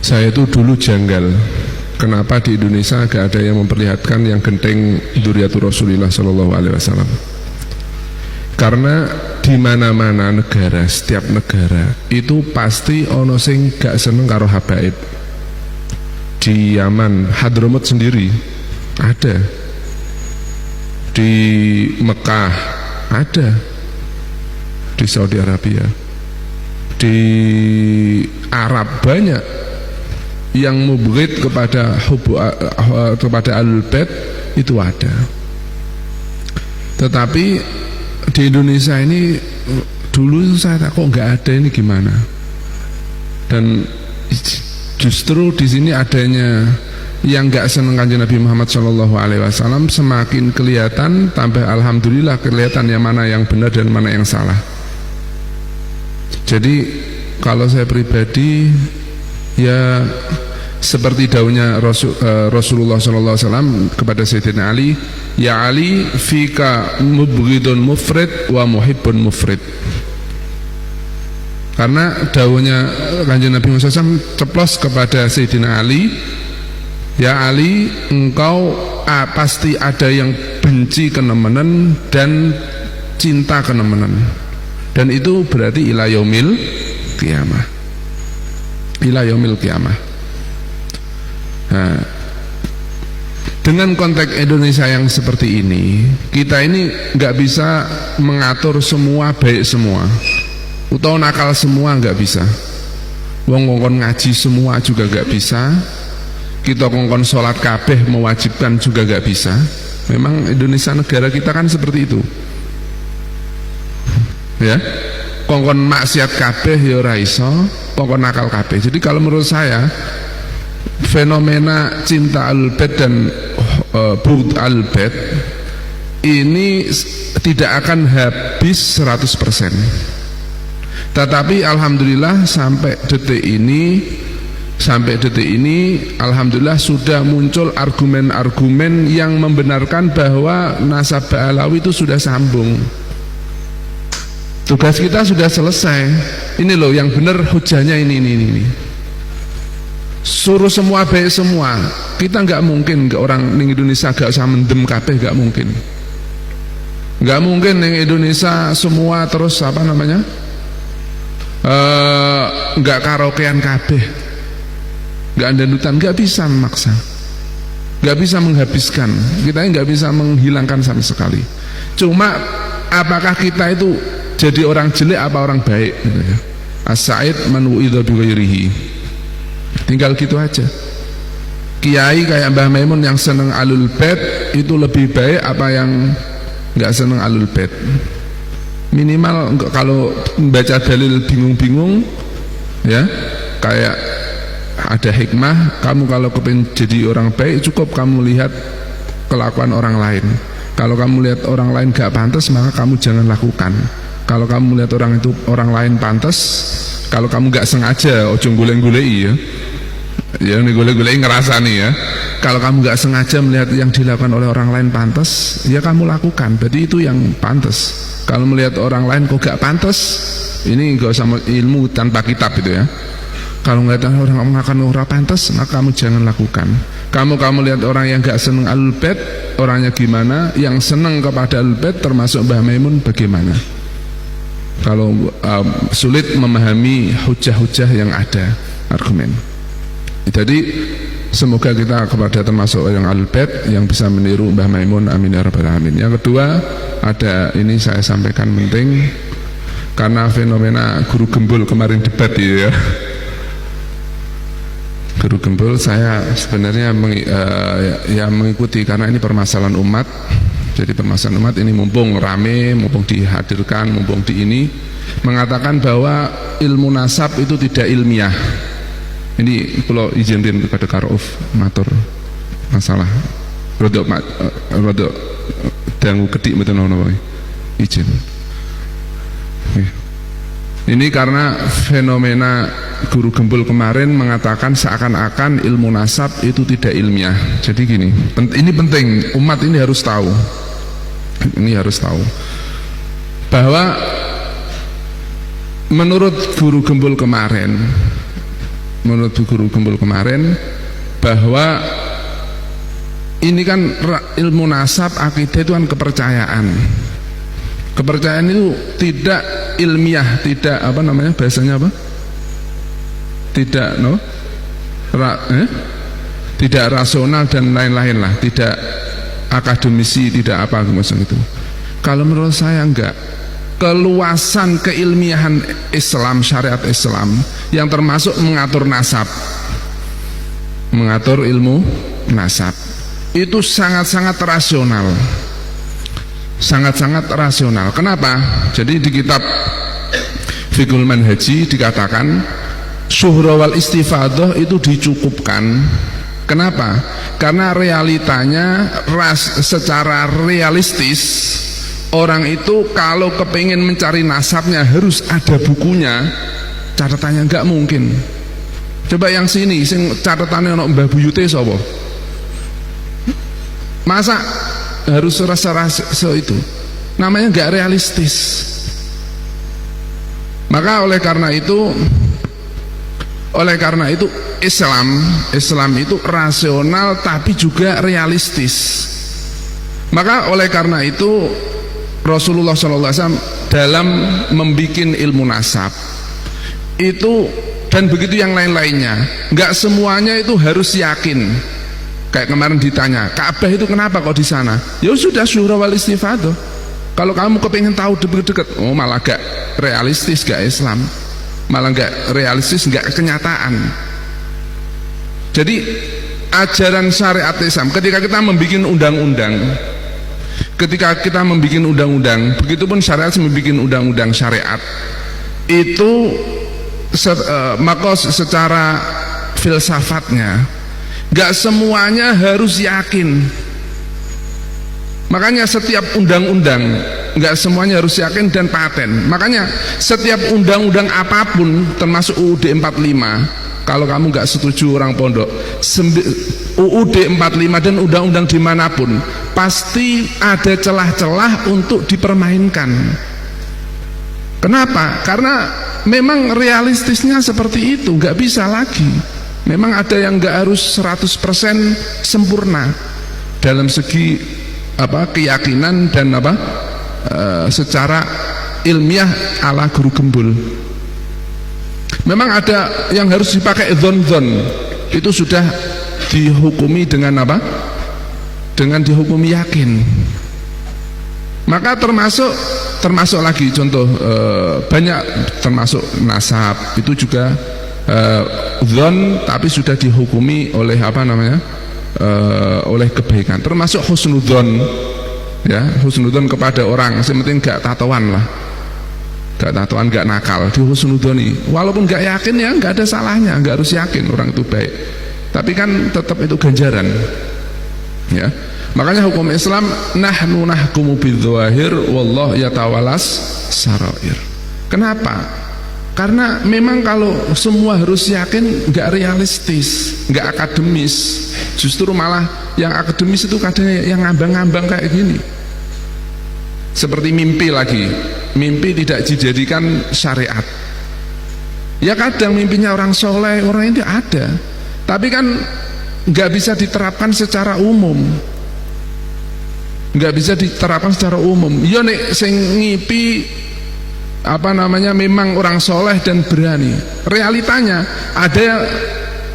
Saya itu dulu janggal, kenapa di Indonesia gak ada yang memperlihatkan yang genteng Dzurriyyatur Rasulillah Shallallahu Alaihi Wasallam. Karena di mana-mana negara, setiap negara itu pasti ono sing gak seneng karo habaib. Di Yaman, Hadramut sendiri ada, di Mekah ada, di Saudi Arabia, di Arab banyak yang mubghid kepada Ahlul Bait itu ada. Tetapi di Indonesia ini dulu saya tak kok nggak ada, ini gimana? Dan justru di sini adanya yang nggak seneng kanjeng Nabi Muhammad Shallallahu Alaihi Wasallam semakin kelihatan, tambah alhamdulillah kelihatan yang mana yang benar dan mana yang salah. Jadi kalau saya pribadi ya seperti daunnya Rasulullah SAW kepada Sayyidina Ali, ya Ali fika mubghidun mufrid wa muhibbun mufrid. Karena daunnya kanjeng Nabi Muhammad SAW ceplos kepada Sayyidina Ali, ya Ali engkau pasti ada yang benci kenemenan dan cinta kenemenan, dan itu berarti ila yaumil qiyamah, ila yaumil qiyamah. Nah, dengan konteks Indonesia yang seperti ini, kita ini nggak bisa mengatur semua baik semua, atau nakal semua nggak bisa. Wong ngongkon ngaji semua juga nggak bisa. Kita ngongkon sholat kabeh mewajibkan juga nggak bisa. Memang Indonesia negara kita kan seperti itu. Ya, kongkon maksiat kabeh ya ora iso, kongkon nakal kabeh. Jadi kalau menurut saya fenomena cinta Ahlul Bait dan bughd Ahlul Bait ini tidak akan habis 100%. Tetapi alhamdulillah sampai detik ini alhamdulillah sudah muncul argumen-argumen yang membenarkan bahwa nasab Alawi itu sudah sambung. Tugas kita sudah selesai. Ini loh yang benar hujahnya ini. Suruh semua baik semua, kita nggak mungkin orang di Indonesia gak usah mendem kabeh, nggak mungkin di Indonesia semua terus apa namanya nggak karaokean kabeh, nggak dandutan, nggak bisa memaksa, nggak bisa menghabiskan, kita nggak bisa menghilangkan sama sekali. Cuma apakah kita itu jadi orang jelek apa orang baik gitu ya? As-sa'id man wu'idha bi ghairihi. Tinggal gitu aja. Kiai kayak Mbah Maimun yang seneng Ahlul Bait itu lebih baik apa yang nggak seneng Ahlul Bait? Minimal kalau membaca dalil bingung-bingung ya, kayak ada hikmah. Kamu kalau kepingin jadi orang baik cukup kamu lihat kelakuan orang lain. Kalau kamu lihat orang lain gak pantas, maka kamu jangan lakukan. Kalau kamu lihat orang lain pantas, kalau kamu gak sengaja, ojo golek-goleki ya ini golek-goleki ngerasa nih ya. Kalau kamu gak sengaja melihat yang dilakukan oleh orang lain pantas, ya kamu lakukan, berarti itu yang pantas. Kalau melihat orang lain kok gak pantas, ini gak usah ilmu tanpa kitab itu ya. Kalau melihat orang mengatakan orang pantas, maka kamu jangan lakukan. Kamu lihat orang yang gak seneng Ahlul Bait, orangnya gimana? Yang seneng kepada Ahlul Bait termasuk Mbah Maimun bagaimana? Kalau sulit memahami hujah-hujah yang ada, argumen. Jadi semoga kita kepada termasuk yang Ahlul Bait yang bisa meniru Mbah Maimun, amin ya rabbal alamin. Yang kedua, ada ini saya sampaikan penting karena fenomena guru gembul kemarin debat ya. Guru gembul saya sebenarnya mengikuti karena ini permasalahan umat. Jadi permasalahan umat ini mumpung rame, mumpung dihadirkan, mumpung di ini mengatakan bahwa ilmu nasab itu tidak ilmiah. Ini kalau izinin kepada Karouf matur masalah rodok dangu kedik mboten ono izin. Ini karena fenomena guru gembul kemarin mengatakan seakan-akan ilmu nasab itu tidak ilmiah. Jadi gini, ini penting, umat ini harus tahu. Ini harus tahu bahwa menurut guru gembul kemarin menurut Bu Guru Gembul kemarin, bahwa ini kan ilmu nasab, akidah itu kan kepercayaan. Kepercayaan itu tidak ilmiah, tidak apa namanya bahasanya apa? Tidak tidak rasional dan lain-lain lah, tidak akademisi, tidak apa macam itu. Kalau menurut saya enggak. Keluasan keilmiahan Islam, syariat Islam yang termasuk mengatur nasab, mengatur ilmu nasab, itu sangat-sangat rasional, sangat-sangat rasional. Kenapa? Jadi di kitab Fiqhul Manhaji dikatakan syuhra wal istifadah itu dicukupkan. Kenapa? Karena realitanya secara realistis orang itu kalau kepingin mencari nasabnya harus ada bukunya, catatannya nggak mungkin. Coba yang sini, sing catatannya ono Mbah Buyute sapa? Masa harus rasa itu? Namanya nggak realistis. Maka oleh karena itu Islam itu rasional tapi juga realistis. Maka oleh karena itu Rasulullah SAW dalam membuat ilmu nasab itu dan begitu yang lain-lainnya, nggak semuanya itu harus yakin. Kayak kemarin ditanya, Ka'bah itu kenapa kok di sana? Ya sudah, syuhra wal istifadah. Kalau kamu kepingin tahu deket-deket, oh malah gak realistis, gak Islam, malah gak realistis, gak kenyataan. Jadi ajaran syariat Islam ketika kita membuat undang-undang, begitupun syariat membuat undang-undang syariat itu maka secara filsafatnya gak semuanya harus yakin. Makanya setiap undang-undang gak semuanya harus yakin dan paten. Makanya setiap undang-undang apapun termasuk UUD 45, kalau kamu gak setuju orang pondok, UUD 45 dan undang-undang dimanapun pasti ada celah-celah untuk dipermainkan. Kenapa? Karena memang realistisnya seperti itu, gak bisa lagi. Memang ada yang gak harus 100% sempurna dalam segi keyakinan dan secara ilmiah ala Guru Gembul. Memang ada yang harus dipakai dzon-dzon, itu sudah dihukumi dengan dengan dihukumi yakin. Maka termasuk lagi contoh banyak, termasuk nasab itu juga dzon tapi sudah dihukumi oleh oleh kebaikan. Termasuk husnudzon, ya, husnudzon kepada orang, yang penting gak tatoan lah, gak tatoan, gak nakal, di husnudzoni. Walaupun gak yakin ya gak ada salahnya, gak harus yakin orang itu baik, tapi kan tetap itu ganjaran, ya. Makanya hukum Islam nahnu nahkumu bidzawahir wallahu yatawalas sarair. Kenapa? Karena memang kalau semua harus yakin nggak realistis, nggak akademis. Justru malah yang akademis itu kadang yang ngambang-ngambang kayak gini. Seperti mimpi lagi, mimpi tidak dijadikan syariat. Ya kadang mimpinya orang soleh, orang ini ada, tapi kan nggak bisa diterapkan secara umum. Nggak bisa diterapkan secara umum. Ya nek sing ngipi memang orang soleh dan berani. Realitanya ada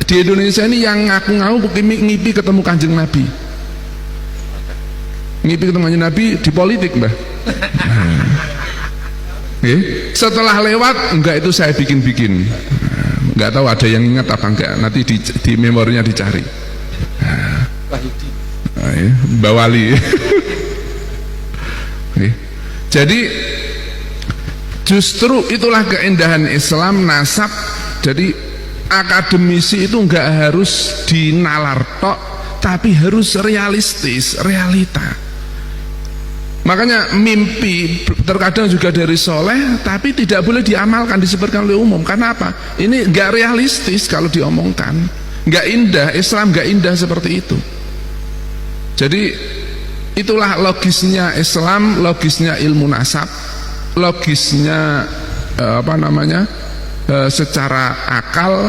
di Indonesia ini yang ngaku-ngaku ngipi ketemu Kanjeng Nabi. Ngipi ketemu Kanjeng Nabi di politik, Mbah. Setelah lewat, enggak, itu saya bikin-bikin. Enggak tahu ada yang ingat apa enggak. Nanti di memorinya dicari. Mbak Wali. Jadi justru itulah keindahan Islam nasab. Jadi akademisi itu enggak harus dinalar tok, tapi harus realistis, realita. Makanya mimpi terkadang juga dari soleh, tapi tidak boleh diamalkan, disebutkan oleh umum. Karena apa? Ini enggak realistis kalau diomongkan, enggak indah. Islam enggak indah seperti itu. Jadi itulah logisnya Islam, logisnya ilmu nasab, logisnya secara akal,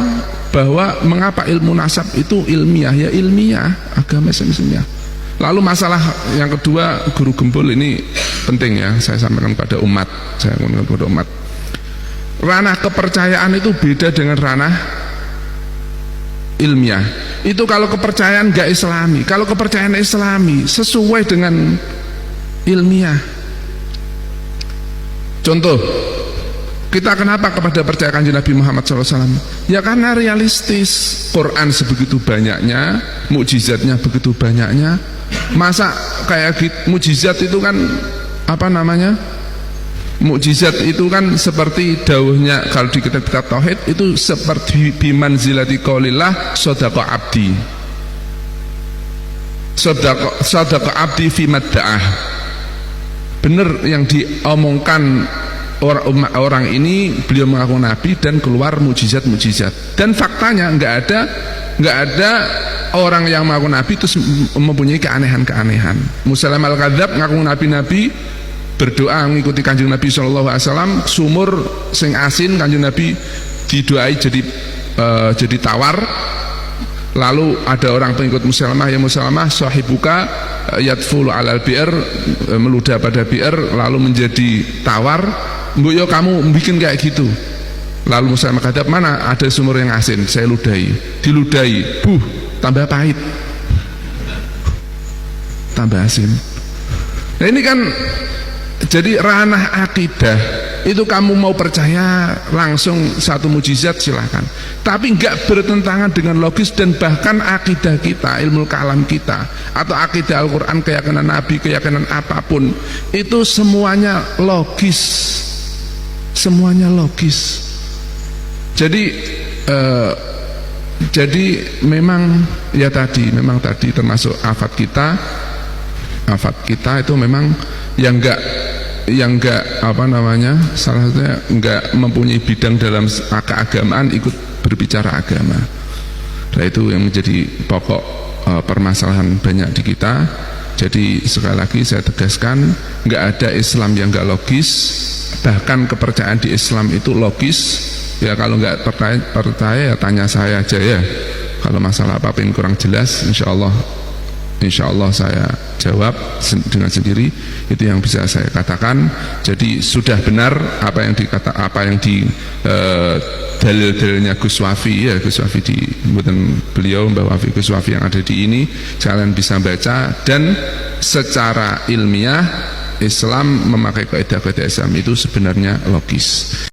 bahwa mengapa ilmu nasab itu ilmiah, ya ilmiah, agama ilmiah. Lalu masalah yang kedua, guru gembul ini penting ya, saya sampaikan kepada umat, ranah kepercayaan itu beda dengan ranah ilmiah. Itu kalau kepercayaan gak islami, kalau kepercayaan islami sesuai dengan ilmiah. Contoh, kita kenapa kepada percaya kanjeng Nabi Muhammad SAW? Ya karena realistis. Quran sebegitu banyaknya, mukjizatnya begitu banyaknya. Masa kayak gitu, mukjizat itu kan apa namanya? Mukjizat itu kan seperti dawuhnya kalau di kitab-kitab tauhid itu seperti bimanzilati qaulillah sadaqa abdi. Sadaqa abdi fi madda'ah. Benar yang diomongkan orang ini, beliau mengaku nabi dan keluar mujizat-mujizat. Dan faktanya nggak ada orang yang mengaku nabi terus mempunyai keanehan-keanehan. Musailamah al-kadzdzab ngaku nabi-nabi, berdoa mengikuti kanjeng Nabi SAW, sumur sing asin kanjeng Nabi didoai jadi tawar. Lalu ada orang pengikut Musailamah, ya Musailamah sahibuka yadfulu alal bi'r, meludah pada bi'r lalu menjadi tawar. Mbok yo kamu bikin kayak gitu. Lalu Musailamah kata, mana ada sumur yang asin, saya ludahi. Diludahi, tambah pahit, tambah asin. Nah ini kan jadi ranah akidah. Itu kamu mau percaya langsung satu mujizat silahkan, tapi nggak bertentangan dengan logis. Dan bahkan akidah kita, ilmu kalam kita, atau akidah Al-Quran, keyakinan Nabi, keyakinan apapun, itu semuanya logis, semuanya logis. Jadi memang ya tadi termasuk afat kita itu memang yang enggak apa namanya, salah satunya enggak mempunyai bidang dalam keagamaan ikut berbicara agama. Nah itu yang menjadi pokok permasalahan banyak di kita. Jadi sekali lagi saya tegaskan, enggak ada Islam yang enggak logis. Bahkan kepercayaan di Islam itu logis. Ya kalau enggak percaya ya tanya saya aja ya. Kalau masalah apa yang kurang jelas, insya Allah saya jawab dengan sendiri. Itu yang bisa saya katakan. Jadi sudah benar apa yang di dalil-dalilnya Gus Wafi, ya Gus Wafi di beliau Mbak Wafi Gus Wafi yang ada di ini, kalian bisa baca. Dan secara ilmiah Islam memakai kaidah-kaidah Islam itu sebenarnya logis.